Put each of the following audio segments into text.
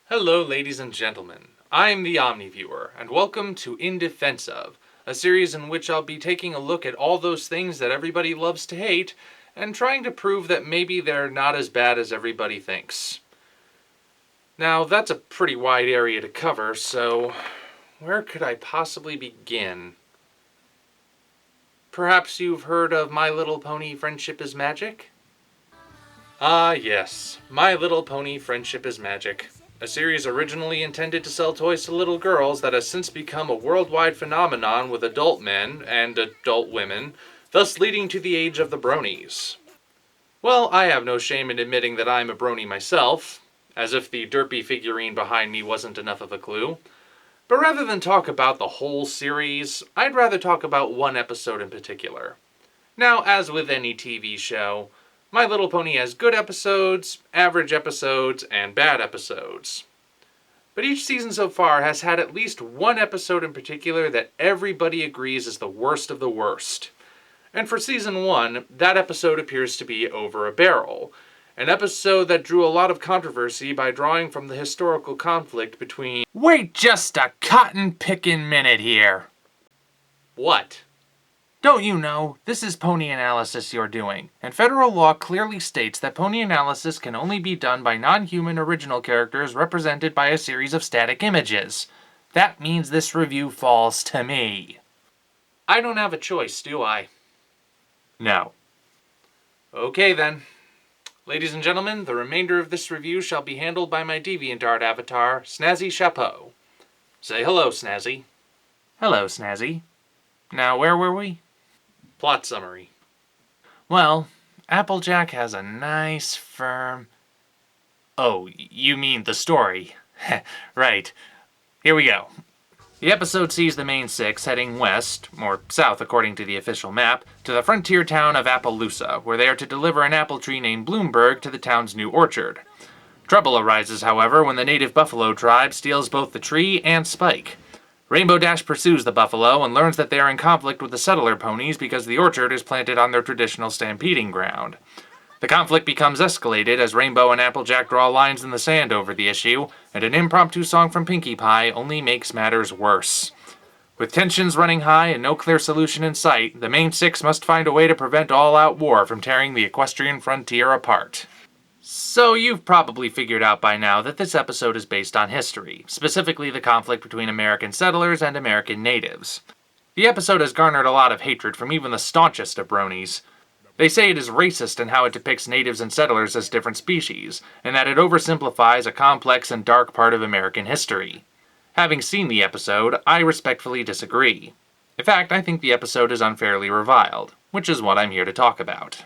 Hello, ladies and gentlemen. I'm the Omniviewer, and welcome to In Defense Of, a series in which I'll be taking a look at all those things that everybody loves to hate, and trying to prove that maybe they're not as bad as everybody thinks. Now, that's a pretty wide area to cover, so where could I possibly begin? Perhaps you've heard of My Little Pony Friendship is Magic? Ah, yes, My Little Pony Friendship is Magic. A series originally intended to sell toys to little girls that has since become a worldwide phenomenon with adult men and adult women, thus leading to the age of the bronies. Well, I have no shame in admitting that I'm a brony myself, as if the derpy figurine behind me wasn't enough of a clue. But rather than talk about the whole series, I'd rather talk about one episode in particular. Now, as with any TV show, My Little Pony has good episodes, average episodes, and bad episodes. But each season so far has had at least one episode in particular that everybody agrees is the worst of the worst. And for season 1, that episode appears to be Over a Barrel, an episode that drew a lot of controversy by drawing from the historical conflict between... Wait just a cotton-pickin' minute here. What? Don't you know, this is pony analysis you're doing, and federal law clearly states that pony analysis can only be done by non-human original characters represented by a series of static images. That means this review falls to me. I don't have a choice, do I? No. Okay then. Ladies and gentlemen, the remainder of this review shall be handled by my DeviantArt avatar, Snazzy Chapeau. Say hello, Snazzy. Hello, Snazzy. Now, where were we? Plot summary. Well, Applejack has a nice, firm... Oh, you mean the story. Right. Here we go. The episode sees the main six heading west, or south according to the official map, to the frontier town of Appaloosa, where they are to deliver an apple tree named Bloomberg to the town's new orchard. Trouble arises, however, when the native buffalo tribe steals both the tree and Spike. Rainbow Dash pursues the buffalo and learns that they are in conflict with the settler ponies because the orchard is planted on their traditional stampeding ground. The conflict becomes escalated as Rainbow and Applejack draw lines in the sand over the issue, and an impromptu song from Pinkie Pie only makes matters worse. With tensions running high and no clear solution in sight, the main six must find a way to prevent all-out war from tearing the equestrian frontier apart. So you've probably figured out by now that this episode is based on history, specifically the conflict between American settlers and American natives. The episode has garnered a lot of hatred from even the staunchest of bronies. They say it is racist in how it depicts natives and settlers as different species, and that it oversimplifies a complex and dark part of American history. Having seen the episode, I respectfully disagree. In fact, I think the episode is unfairly reviled, which is what I'm here to talk about.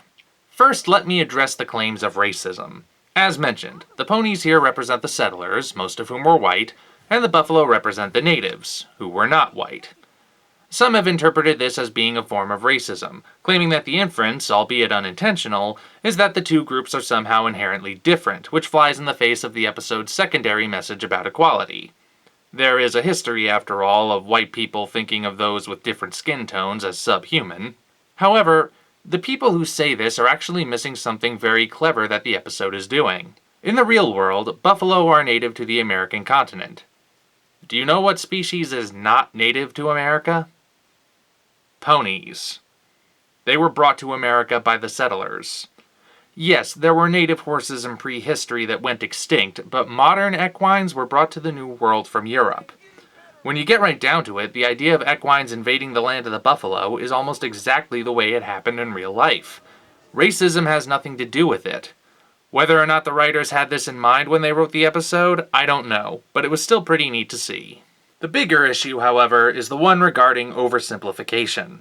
First, let me address the claims of racism. As mentioned, the ponies here represent the settlers, most of whom were white, and the buffalo represent the natives, who were not white. Some have interpreted this as being a form of racism, claiming that the inference, albeit unintentional, is that the two groups are somehow inherently different, which flies in the face of the episode's secondary message about equality. There is a history, after all, of white people thinking of those with different skin tones as subhuman. However, the people who say this are actually missing something very clever that the episode is doing. In the real world, buffalo are native to the American continent. Do you know what species is not native to America? Ponies. They were brought to America by the settlers. Yes, there were native horses in prehistory that went extinct, but modern equines were brought to the New World from Europe. When you get right down to it, the idea of equines invading the land of the buffalo is almost exactly the way it happened in real life. Racism has nothing to do with it. Whether or not the writers had this in mind when they wrote the episode, I don't know, but it was still pretty neat to see. The bigger issue, however, is the one regarding oversimplification.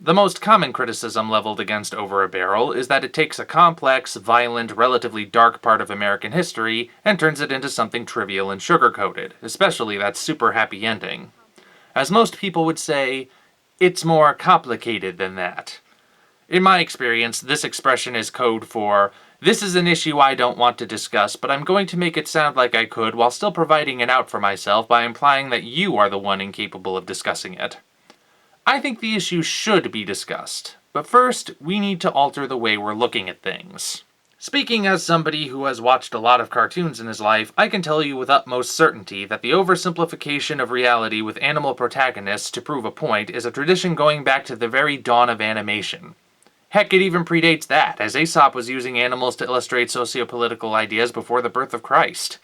The most common criticism leveled against Over a Barrel is that it takes a complex, violent, relatively dark part of American history and turns it into something trivial and sugar-coated, especially that super happy ending. As most people would say, it's more complicated than that. In my experience, this expression is code for, this is an issue I don't want to discuss, but I'm going to make it sound like I could while still providing an out for myself by implying that you are the one incapable of discussing it. I think the issue should be discussed, but first, we need to alter the way we're looking at things. Speaking as somebody who has watched a lot of cartoons in his life, I can tell you with utmost certainty that the oversimplification of reality with animal protagonists to prove a point is a tradition going back to the very dawn of animation. Heck, it even predates that, as Aesop was using animals to illustrate sociopolitical ideas before the birth of Christ.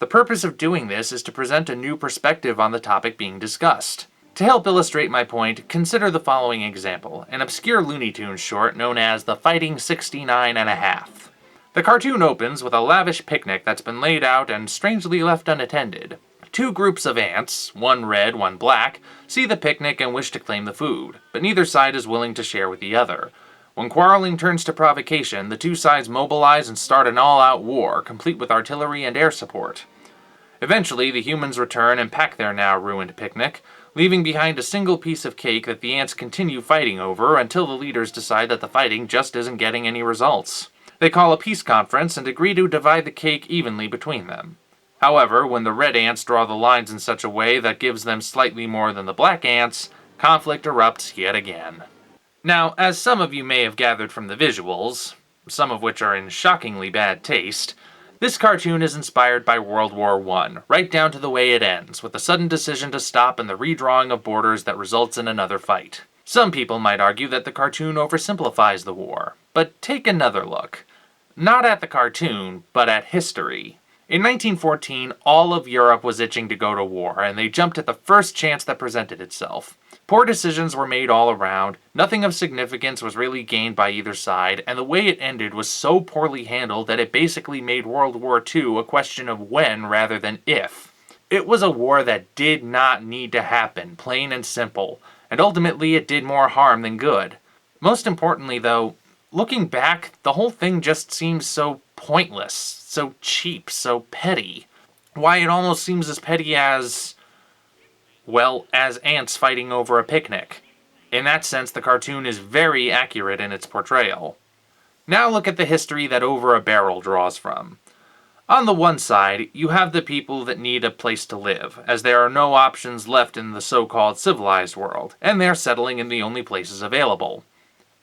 The purpose of doing this is to present a new perspective on the topic being discussed. To help illustrate my point, consider the following example, an obscure Looney Tunes short known as The Fighting 69 and a Half. The cartoon opens with a lavish picnic that's been laid out and strangely left unattended. Two groups of ants, one red, one black, see the picnic and wish to claim the food, but neither side is willing to share with the other. When quarreling turns to provocation, the two sides mobilize and start an all-out war, complete with artillery and air support. Eventually, the humans return and pack their now ruined picnic, leaving behind a single piece of cake that the ants continue fighting over until the leaders decide that the fighting just isn't getting any results. They call a peace conference and agree to divide the cake evenly between them. However, when the red ants draw the lines in such a way that gives them slightly more than the black ants, conflict erupts yet again. Now, as some of you may have gathered from the visuals, some of which are in shockingly bad taste, this cartoon is inspired by World War I, right down to the way it ends, with a sudden decision to stop and the redrawing of borders that results in another fight. Some people might argue that the cartoon oversimplifies the war, but take another look. Not at the cartoon, but at history. In 1914, all of Europe was itching to go to war, and they jumped at the first chance that presented itself. Poor decisions were made all around, nothing of significance was really gained by either side, and the way it ended was so poorly handled that it basically made World War II a question of when rather than if. It was a war that did not need to happen, plain and simple, and ultimately it did more harm than good. Most importantly, though, looking back, the whole thing just seems so pointless, so cheap, so petty. Why, it almost seems as petty as, well, as ants fighting over a picnic. In that sense, the cartoon is very accurate in its portrayal. Now look at the history that Over a Barrel draws from. On the one side, you have the people that need a place to live, as there are no options left in the so-called civilized world, and they're settling in the only places available.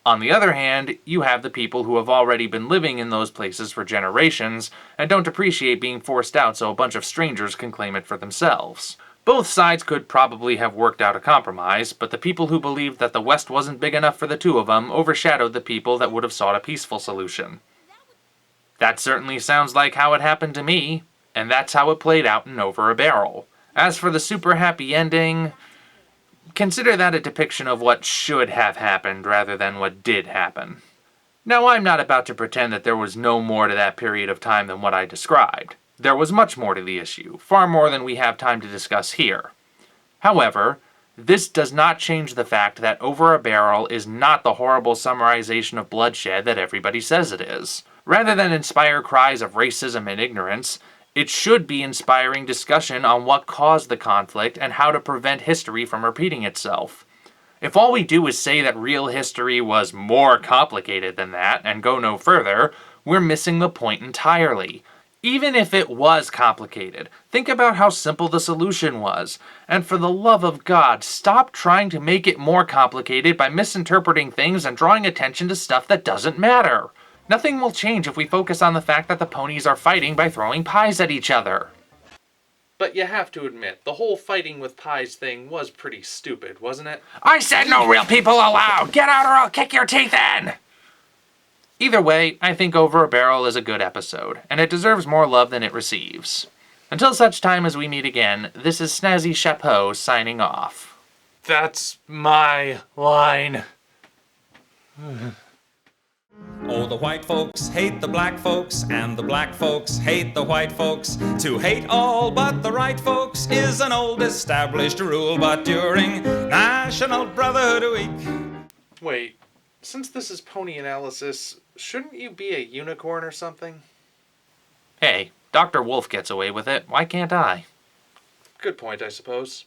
On the other hand, you have the people who have already been living in those places for generations and don't appreciate being forced out so a bunch of strangers can claim it for themselves. Both sides could probably have worked out a compromise, but the people who believed that the West wasn't big enough for the two of them overshadowed the people that would have sought a peaceful solution. That certainly sounds like how it happened to me, and that's how it played out in Over a Barrel. As for the super happy ending, consider that a depiction of what should have happened rather than what did happen. Now, I'm not about to pretend that there was no more to that period of time than what I described. There was much more to the issue, far more than we have time to discuss here. However, this does not change the fact that Over a Barrel is not the horrible summarization of bloodshed that everybody says it is. Rather than inspire cries of racism and ignorance, it should be inspiring discussion on what caused the conflict and how to prevent history from repeating itself. If all we do is say that real history was more complicated than that and go no further, we're missing the point entirely. Even if it was complicated, think about how simple the solution was. And for the love of God, stop trying to make it more complicated by misinterpreting things and drawing attention to stuff that doesn't matter. Nothing will change if we focus on the fact that the ponies are fighting by throwing pies at each other. But you have to admit, the whole fighting with pies thing was pretty stupid, wasn't it? I said no real people allowed! Get out or I'll kick your teeth in! Either way, I think Over a Barrel is a good episode, and it deserves more love than it receives. Until such time as we meet again, this is Snazzy Chapeau signing off. That's my line. Oh, the white folks hate the black folks, and the black folks hate the white folks. To hate all but the right folks is an old established rule, but during National Brotherhood Week... Wait, since this is pony analysis, shouldn't you be a unicorn or something? Hey, Dr. Wolf gets away with it, why can't I? Good point, I suppose.